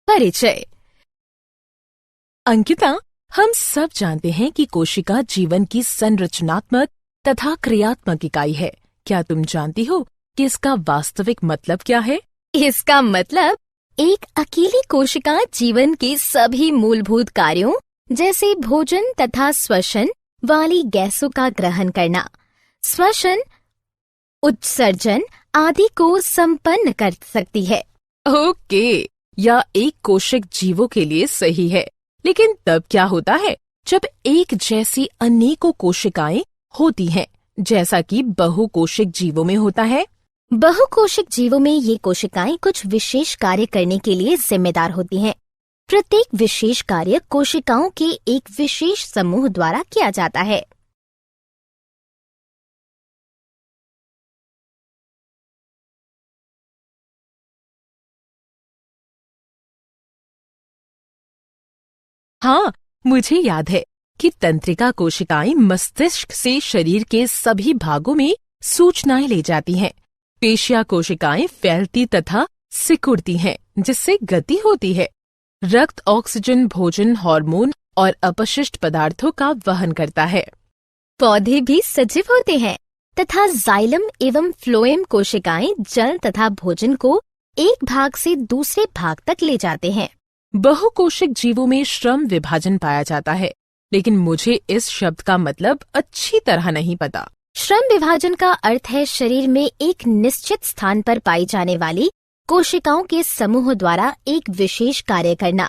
परिचय। अंकिता, हम सब जानते हैं कि कोशिका जीवन की संरचनात्मक तथा क्रियात्मक इकाई है। क्या तुम जानती हो कि इसका वास्तविक मतलब क्या है? इसका मतलब एक अकेली कोशिका जीवन के सभी मूलभूत कार्यों जैसे भोजन तथा श्वसन वाली गैसों का ग्रहण करना, श्वसन, उत्सर्जन आदि को संपन्न कर सकती है। ओके, यह एक कोशिक जीवों के लिए सही है। लेकिन तब क्या होता है जब एक जैसी अनेकों कोशिकाएं होती हैं, जैसा कि बहुकोशिक जीवों में होता है? बहुकोशिक जीवों में ये कोशिकाएं कुछ विशेष कार्य करने के लिए जिम्मेदार होती हैं। प्रत्येक विशेष कार्य कोशिकाओं के एक विशेष समूह द्वारा किया जाता है। हाँ, मुझे याद है कि तंत्रिका कोशिकाएं मस्तिष्क से शरीर के सभी भागों में सूचनाएं ले जाती हैं। पेशिया कोशिकाएं फैलती तथा सिकुड़ती हैं, जिससे गति होती है। रक्त ऑक्सीजन, भोजन, हार्मोन और अपशिष्ट पदार्थों का वहन करता है। पौधे भी सजीव होते हैं तथा जाइलम एवं फ्लोएम कोशिकाएं जल तथा भोजन को एक भाग से दूसरे भाग तक ले जाते हैं। बहुकोशिक जीवों में श्रम विभाजन पाया जाता है, लेकिन मुझे इस शब्द का मतलब अच्छी तरह नहीं पता। श्रम विभाजन का अर्थ है शरीर में एक निश्चित स्थान पर पाई जाने वाली कोशिकाओं के समूह द्वारा एक विशेष कार्य करना।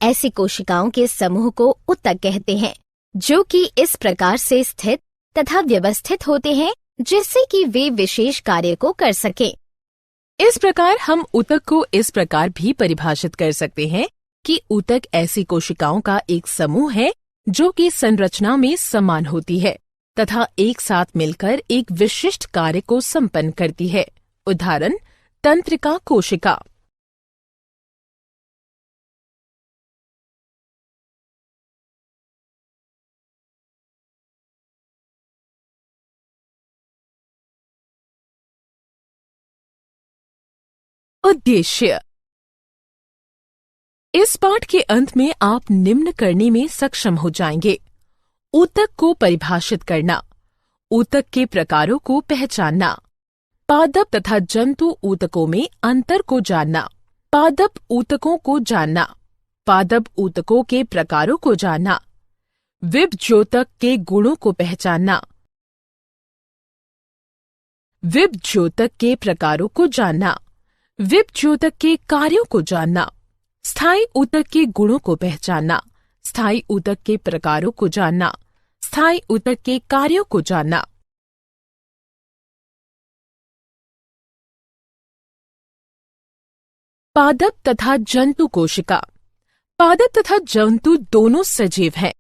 ऐसी कोशिकाओं के समूह को ऊतक कहते हैं, जो कि इस प्रकार से स्थित तथा व्यवस्थित होते हैं जिससे कि वे विशेष कार्य को कर सकें। इस प्रकार हम ऊतक को इस प्रकार भी परिभाषित कर सकते हैं कि ऊतक ऐसी कोशिकाओं का एक समूह है जो कि संरचना में समान होती है तथा एक साथ मिलकर एक विशिष्ट कार्य को संपन्न करती है। उदाहरण, तंत्रिका कोशिका। उद्देश्य। इस पाठ के अंत में आप निम्न करने में सक्षम हो जाएंगे: ऊतक को परिभाषित करना, ऊतक के प्रकारों को पहचानना, पादप तथा जंतु ऊतकों में अंतर को जानना, पादप ऊतकों को जानना, पादप ऊतकों के प्रकारों को जानना, विभज्योतक के गुणों को पहचानना, विभज्योतक के प्रकारों को जानना, विभज्योतक के कार्यों को जानना, स्थायी ऊतक के गुणों को पहचानना, स्थायी ऊतक के प्रकारों को जानना, स्थायी ऊतक के कार्यों को जानना। पादप तथा जंतु कोशिका। पादप तथा जंतु दोनों सजीव हैं,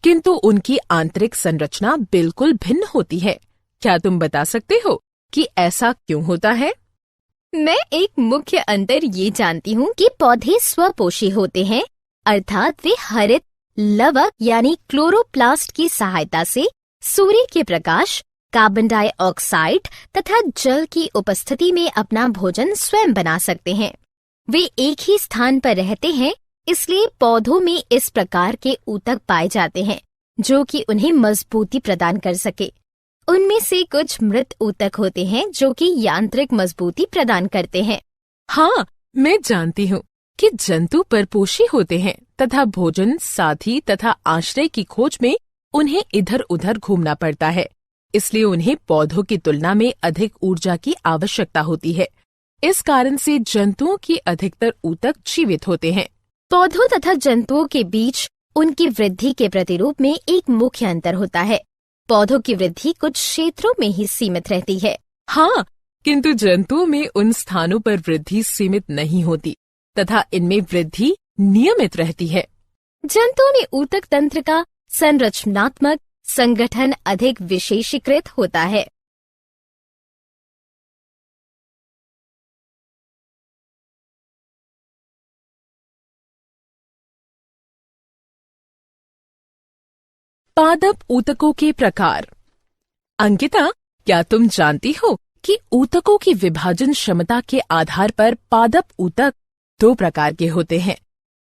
किंतु उनकी आंतरिक संरचना बिल्कुल भिन्न होती है। क्या तुम बता सकते हो कि ऐसा क्यों होता है? मैं एक मुख्य अंतर ये जानती हूँ कि पौधे स्वपोषी होते हैं, अर्थात वे हरित लवक यानी क्लोरोप्लास्ट की सहायता से सूर्य के प्रकाश, कार्बन डाइऑक्साइड तथा जल की उपस्थिति में अपना भोजन स्वयं बना सकते हैं। वे एक ही स्थान पर रहते हैं, इसलिए पौधों में इस प्रकार के ऊतक पाए जाते हैं जो कि उन्हें मजबूती प्रदान कर सके। उनमें से कुछ मृत ऊतक होते हैं जो कि यांत्रिक मजबूती प्रदान करते हैं। हाँ, मैं जानती हूँ कि जंतु परपोषी होते हैं तथा भोजन, साथी तथा आश्रय की खोज में उन्हें इधर उधर घूमना पड़ता है, इसलिए उन्हें पौधों की तुलना में अधिक ऊर्जा की आवश्यकता होती है। इस कारण से जंतुओं की अधिकतर ऊतक जीवित होते हैं। पौधों तथा जंतुओं के बीच उनकी वृद्धि के प्रतिरूप में एक मुख्य अंतर होता है। पौधों की वृद्धि कुछ क्षेत्रों में ही सीमित रहती है। हाँ, किंतु जंतुओं में उन स्थानों पर वृद्धि सीमित नहीं होती तथा इनमें वृद्धि नियमित रहती है। जंतुओं में ऊतक तंत्र का संरचनात्मक संगठन अधिक विशेषीकृत होता है। पादप ऊतकों के प्रकार। अंकिता, क्या तुम जानती हो कि ऊतकों की विभाजन क्षमता के आधार पर पादप ऊतक दो प्रकार के होते हैं?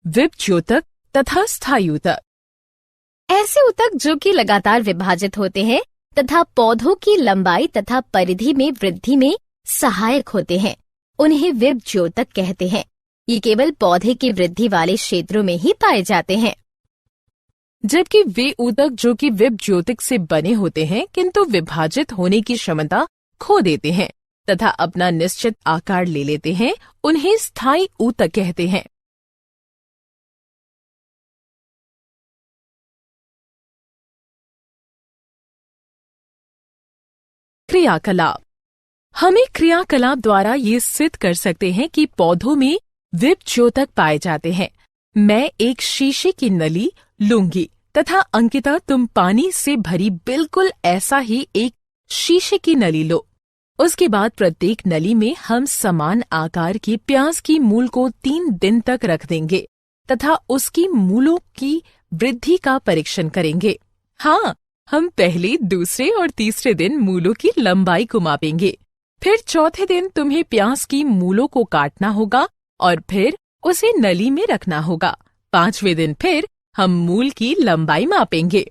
विभज्योतक तथा स्थायी ऊतक। ऐसे ऊतक जो कि लगातार विभाजित होते हैं तथा पौधों की लंबाई तथा परिधि में वृद्धि में सहायक होते हैं, उन्हें विभज्योतक कहते हैं। ये केवल पौधे की वृद्धि वाले क्षेत्रों में ही पाए जाते हैं। जबकि वे ऊतक जो कि विभज्योतक से बने होते हैं किंतु विभाजित होने की क्षमता खो देते हैं तथा अपना निश्चित आकार ले लेते हैं, उन्हें स्थायी ऊतक कहते हैं। क्रियाकलाप। हमें क्रियाकलाप द्वारा ये सिद्ध कर सकते हैं कि पौधों में विभज्योतक पाए जाते हैं। मैं एक शीशे की नली लूंगी तथा अंकिता तुम पानी से भरी बिल्कुल ऐसा ही एक शीशे की नली लो। उसके बाद प्रत्येक नली में हम समान आकार की प्याज की मूल को 3 दिन तक रख देंगे तथा उसकी मूलों की वृद्धि का परीक्षण करेंगे। हाँ, हम पहले, दूसरे और तीसरे दिन मूलों की लंबाई को मापेंगे। फिर चौथे दिन तुम्हें प्याज की मूलों को काटना होगा और फिर उसे नली में रखना होगा। 5वें दिन फिर हम मूल की लंबाई मापेंगे।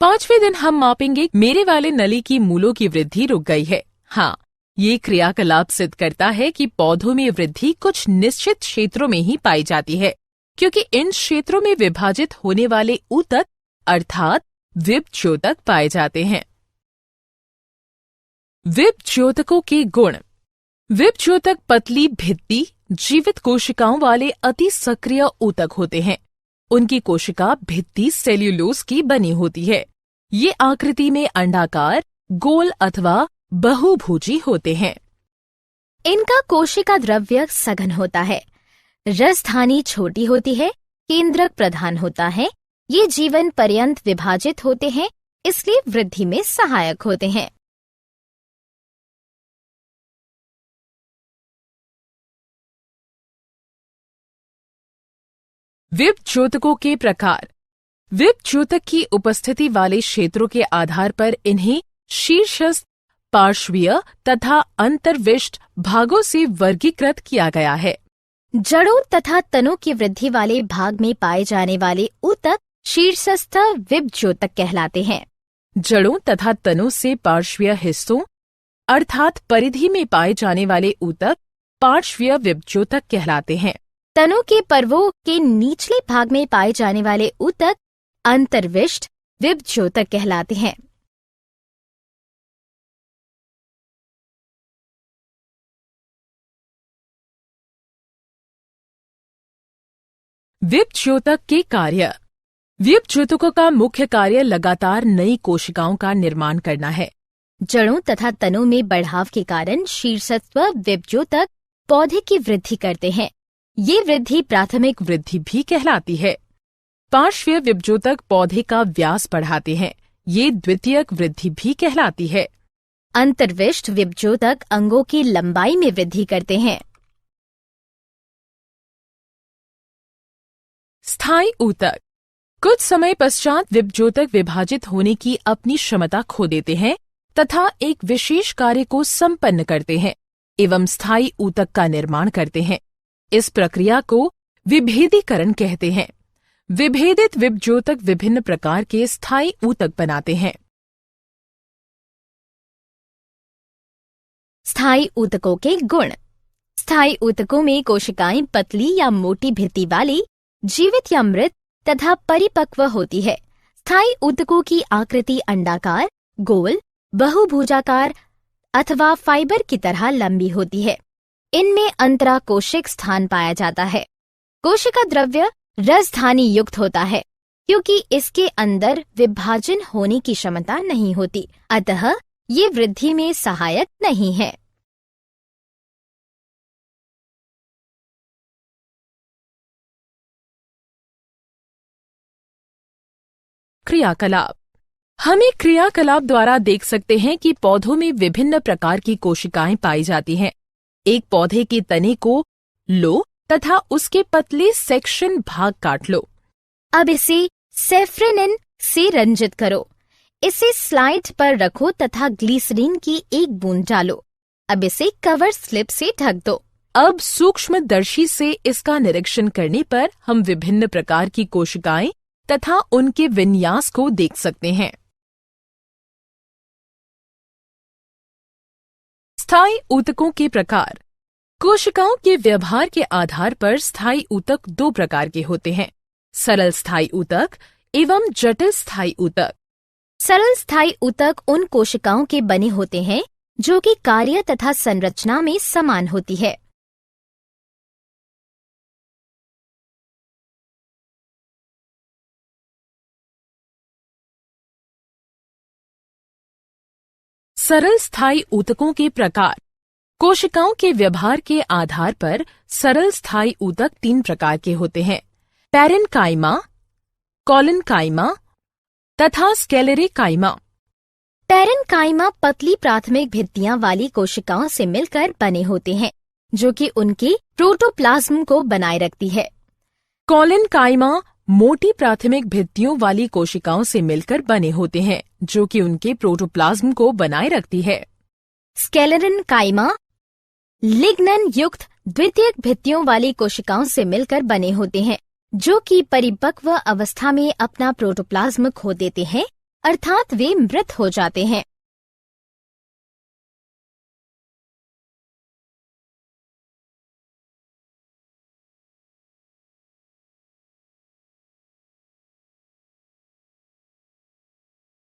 5वें दिन हम मापेंगे मेरे वाले नली की मूलों की वृद्धि रुक गई है। हाँ, ये क्रियाकलाप सिद्ध करता है कि पौधों में वृद्धि कुछ निश्चित क्षेत्रों में ही पाई जाती है, क्योंकि इन क्षेत्रों में विभाजित होने वाले ऊतक अर्थात विभज्योतक पाए जाते हैं। विभज्योतकों के गुण। विभज्योतक पतली भित्ति जीवित कोशिकाओं वाले अति सक्रिय ऊतक होते हैं। उनकी कोशिका भित्ति सेल्यूलोज की बनी होती है। ये आकृति में अंडाकार, गोल अथवा बहुभुजी होते हैं। इनका कोशिका द्रव्य सघन होता है, रसधानी छोटी होती है, केंद्रक प्रधान होता है। ये जीवन पर्यंत विभाजित होते हैं, इसलिए वृद्धि में सहायक होते हैं। विभज्योतकों के प्रकार। विभज्योतक की उपस्थिति वाले क्षेत्रों के आधार पर इन्हें शीर्षस्थ, पार्श्वीय तथा अंतर्विष्ट भागों से वर्गीकृत किया गया है। जड़ों तथा तनों की वृद्धि वाले भाग में पाए जाने वाले ऊतक शीर्षस्थ विभज्योतक कहलाते हैं। जड़ों तथा तनों से पार्श्वीय हिस्सों अर्थात परिधि में पाए जाने वाले ऊतक पार्श्वीय विभज्योतक कहलाते हैं। तनों के पर्वों के निचले भाग में पाए जाने वाले ऊतक अंतर्विष्ट विभज्योतक कहलाते हैं। विभज्योतक के कार्य। विभज्योतकों का मुख्य कार्य लगातार नई कोशिकाओं का निर्माण करना है। जड़ों तथा तनों में बढ़ाव के कारण शीर्षस्थ विभज्योतक पौधे की वृद्धि करते हैं। ये वृद्धि प्राथमिक वृद्धि भी कहलाती है। पार्श्वीय विभज्योतक पौधे का व्यास बढ़ाते हैं। ये द्वितीयक वृद्धि भी कहलाती है। अंतर्विष्ट विभज्योतक अंगों की लंबाई में वृद्धि करते हैं। स्थायी ऊतक। कुछ समय पश्चात विभज्योतक विभाजित होने की अपनी क्षमता खो देते हैं तथा एक विशेष कार्य को संपन्न करते हैं एवं स्थायी ऊतक का निर्माण करते हैं। इस प्रक्रिया को विभेदीकरण कहते हैं। विभेदित विभज्योतक विभिन्न प्रकार के स्थायी ऊतक बनाते हैं। स्थायी ऊतकों के गुण। स्थायी ऊतकों में कोशिकाएं पतली या मोटी भित्ति वाली, जीवित या मृत तथा परिपक्व होती है। स्थायी ऊतकों की आकृति अंडाकार, गोल, बहुभुजाकार अथवा फाइबर की तरह लंबी होती है। इनमें अंतराकोशिक स्थान पाया जाता है। कोशिका द्रव्य रसधानी युक्त होता है, क्योंकि इसके अंदर विभाजन होने की क्षमता नहीं होती, अतः ये वृद्धि में सहायक नहीं है। क्रियाकलाप। हमें क्रियाकलाप द्वारा देख सकते हैं कि पौधों में विभिन्न प्रकार की कोशिकाएं पाई जाती हैं। एक पौधे के तने को लो तथा उसके पतले सेक्शन भाग काट लो। अब इसे सेफ्रेनिन से रंजित करो। इसे स्लाइड पर रखो तथा ग्लिसरीन की एक बूंद डालो। अब इसे कवर स्लिप से ढक दो। अब सूक्ष्मदर्शी से इसका निरीक्षण करने पर हम विभिन्न प्रकार की कोशिकाएं तथा उनके विन्यास को देख सकते हैं। स्थायी ऊतकों के प्रकार। कोशिकाओं के व्यवहार के आधार पर स्थायी ऊतक दो प्रकार के होते हैं, सरल स्थायी ऊतक एवं जटिल स्थायी ऊतक। सरल स्थायी ऊतक उन कोशिकाओं के बने होते हैं जो कि कार्य तथा संरचना में समान होती है। सरल स्थायी ऊतकों के प्रकार। कोशिकाओं के व्यवहार के आधार पर सरल स्थायी ऊतक तीन प्रकार के होते हैं, पैरेन्काइमा, कॉलेन्काइमा तथा स्क्लेरेकाइमा। पैरेन्काइमा पतली प्राथमिक भित्तियां वाली कोशिकाओं से मिलकर बने होते हैं जो कि उनके प्रोटोप्लाज्म को बनाए रखती है। कॉलेन्काइमा मोटी प्राथमिक भित्तियों वाली कोशिकाओं से मिलकर बने होते हैं जो कि उनके प्रोटोप्लाज्म को बनाए रखती है। स्क्लेरेन्काइमा लिग्नन युक्त द्वितीयक भित्तियों वाली कोशिकाओं से मिलकर बने होते हैं जो कि परिपक्व अवस्था में अपना प्रोटोप्लाज्म खो देते हैं, अर्थात वे मृत हो जाते हैं।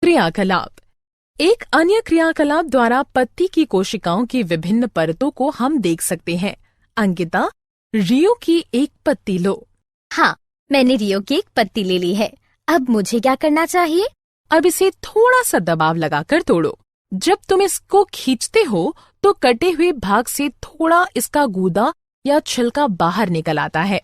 क्रियाकलाप। एक अन्य क्रियाकलाप द्वारा पत्ती की कोशिकाओं की विभिन्न परतों को हम देख सकते हैं। अंकिता, रियो की एक पत्ती लो। हाँ, मैंने रियो की एक पत्ती ले ली है। अब मुझे क्या करना चाहिए? अब इसे थोड़ा सा दबाव लगाकर तोड़ो। जब तुम इसको खींचते हो तो कटे हुए भाग से थोड़ा इसका गूदा या छिलका बाहर निकल आता है।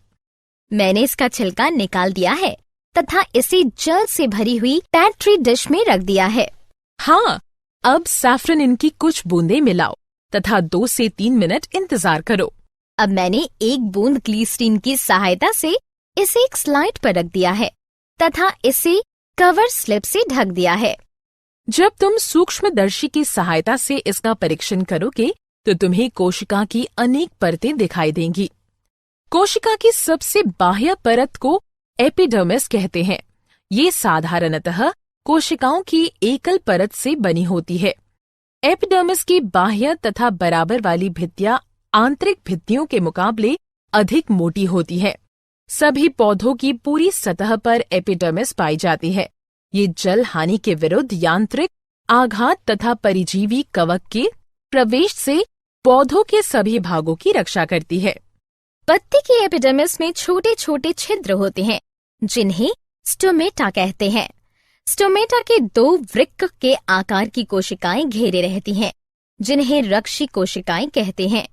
मैंने इसका छिलका निकाल दिया है तथा इसे जल से भरी हुई पेट्री डिश में रख दिया है। हाँ, अब सैफरन इनकी कुछ बूंदें मिलाओ तथा 2 से 3 मिनट इंतजार करो। अब मैंने एक बूंद ग्लिसरीन की सहायता से इसे एक स्लाइड पर रख दिया है तथा इसे कवर स्लिप से ढक दिया है। जब तुम सूक्ष्मदर्शी की सहायता से इसका परीक्षण करोगे तो तुम्हें कोशिका की अनेक परतें दिखाई देंगी। कोशिका की सबसे बाह्य परत को एपिडर्मिस कहते हैं। ये साधारणतः कोशिकाओं की एकल परत से बनी होती है। एपिडर्मिस की बाह्य तथा बराबर वाली भित्तियां आंतरिक भित्तियों के मुकाबले अधिक मोटी होती है। सभी पौधों की पूरी सतह पर एपिडर्मिस पाई जाती है। ये जल हानि के विरुद्ध यांत्रिक आघात तथा परिजीवी कवक के प्रवेश से पौधों के सभी भागों की रक्षा करती है। पत्ती की एपिडर्मिस में छोटे छोटे छिद्र होते हैं जिन्हें स्टोमेटा कहते हैं। स्टोमेटा के 2 वृक्क के आकार की कोशिकाएं घेरे रहती हैं जिन्हें रक्षी कोशिकाएं कहते हैं।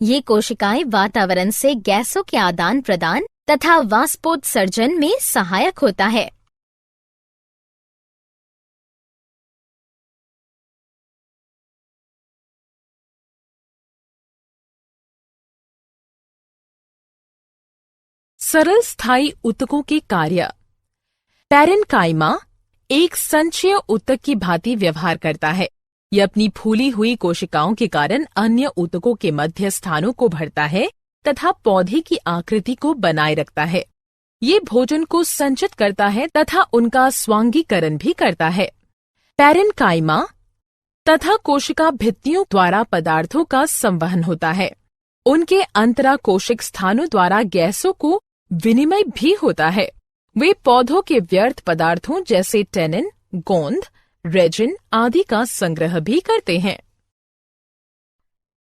ये कोशिकाएं वातावरण से गैसों के आदान प्रदान तथा वाष्पोत्सर्जन में सहायक होता है। सरल स्थायी ऊतकों के कार्य। पैरेन्काइमा एक संचयी ऊतक की भांति व्यवहार करता है। यह अपनी फूली हुई कोशिकाओं के कारण अन्य ऊतकों के मध्य स्थानों को भरता है तथा पौधे की आकृति को बनाए रखता है। ये भोजन को संचित करता है तथा उनका स्वांगीकरण भी करता है। पैरेन्काइमा तथा कोशिका भित्तियों द्वारा पदार्थों का संवहन होता है। उनके अंतराकोशिक स्थानों द्वारा गैसों को विनिमय भी होता है। वे पौधों के व्यर्थ पदार्थों जैसे टेनिन, गोंद, रेजिन आदि का संग्रह भी करते हैं।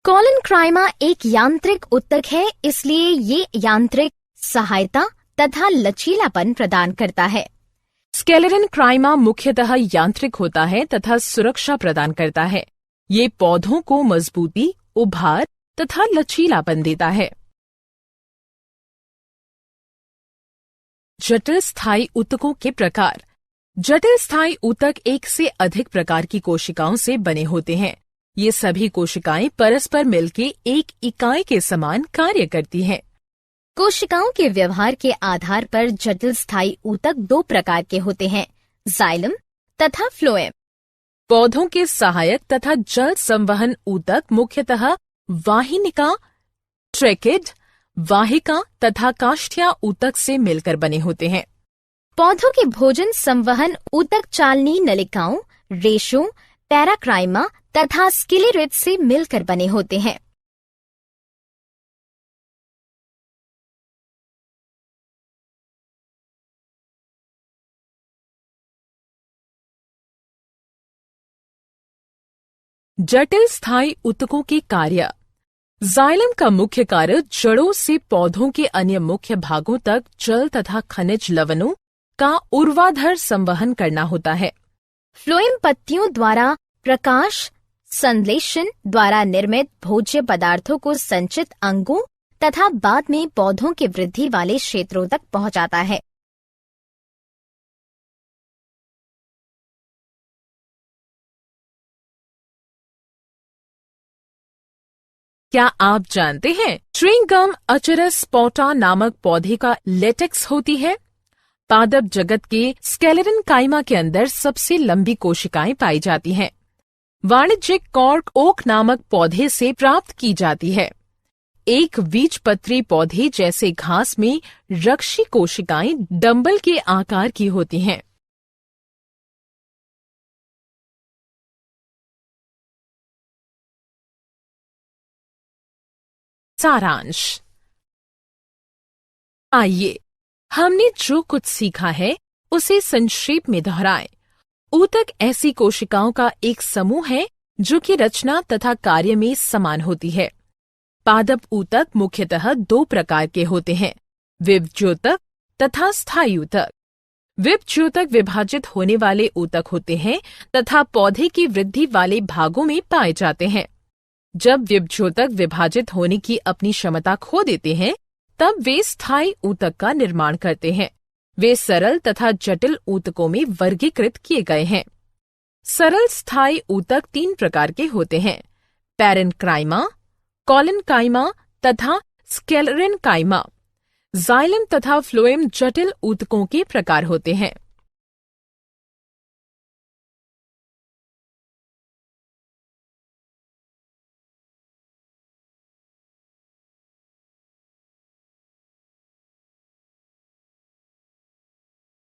कॉलेन्काइमा एक यांत्रिक ऊतक है, इसलिए ये यांत्रिक सहायता तथा लचीलापन प्रदान करता है। स्क्लेरेन्काइमा मुख्यतः यांत्रिक होता है तथा सुरक्षा प्रदान करता है। ये पौधों को मजबूती, उभार तथा लचीलापन देता है। जटिल स्थायी ऊतकों के प्रकार। जटिल स्थायी ऊतक एक से अधिक प्रकार की कोशिकाओं से बने होते हैं। ये सभी कोशिकाएं परस्पर मिलकर एक इकाई के समान कार्य करती हैं। कोशिकाओं के व्यवहार के आधार पर जटिल स्थायी ऊतक 2 प्रकार के होते हैं, जाइलम तथा फ्लोएम। पौधों के सहायक तथा जल संवहन ऊतक मुख्यतः वाहिनिका ट्रेकिड वाहिका तथा काष्ठिया ऊतक से मिलकर बने होते हैं। पौधों के भोजन संवहन ऊतक चालनी नलिकाओं, रेशों, पैराक्राइमा तथा स्किलेरेट से मिलकर बने होते हैं। जटिल स्थायी ऊतकों के कार्य। जाइलम का मुख्य कार्य जड़ों से पौधों के अन्य मुख्य भागों तक जल तथा खनिज लवणों का ऊर्ध्वाधर संवहन करना होता है। फ्लोएम पत्तियों द्वारा प्रकाश संश्लेषण द्वारा निर्मित भोज्य पदार्थों को संचित अंगों तथा बाद में पौधों के वृद्धि वाले क्षेत्रों तक पहुंचाता है। क्या आप जानते हैं च्युइंग अचरस स्पोटा नामक पौधे का लेटेक्स होती है? पादप जगत के स्केलेटन काइमा के अंदर सबसे लंबी कोशिकाएं पाई जाती हैं। वाणिज्यिक कॉर्क ओक नामक पौधे से प्राप्त की जाती है। एक बीजपत्री पौधे जैसे घास में रक्षी कोशिकाएं डंबल के आकार की होती हैं। सारांश। आइए हमने जो कुछ सीखा है उसे संक्षेप में दोहराएं। ऊतक ऐसी कोशिकाओं का एक समूह है जो कि रचना तथा कार्य में समान होती है। पादप ऊतक मुख्यतः दो प्रकार के होते हैं, विभज्योतक तथा स्थायी ऊतक। विभज्योतक विभाजित होने वाले ऊतक होते हैं तथा पौधे की वृद्धि वाले भागों में पाए जाते हैं। जब विभज्योतक विभाजित होने की अपनी क्षमता खो देते हैं तब वे स्थायी ऊतक का निर्माण करते हैं। वे सरल तथा जटिल ऊतकों में वर्गीकृत किए गए हैं। सरल स्थायी ऊतक 3 प्रकार के होते हैं, पैरेन्काइमा, कॉलिनकाइमा तथा स्क्लेरेनकाइमा। जाइलम तथा फ्लोएम जटिल ऊतकों के प्रकार होते हैं।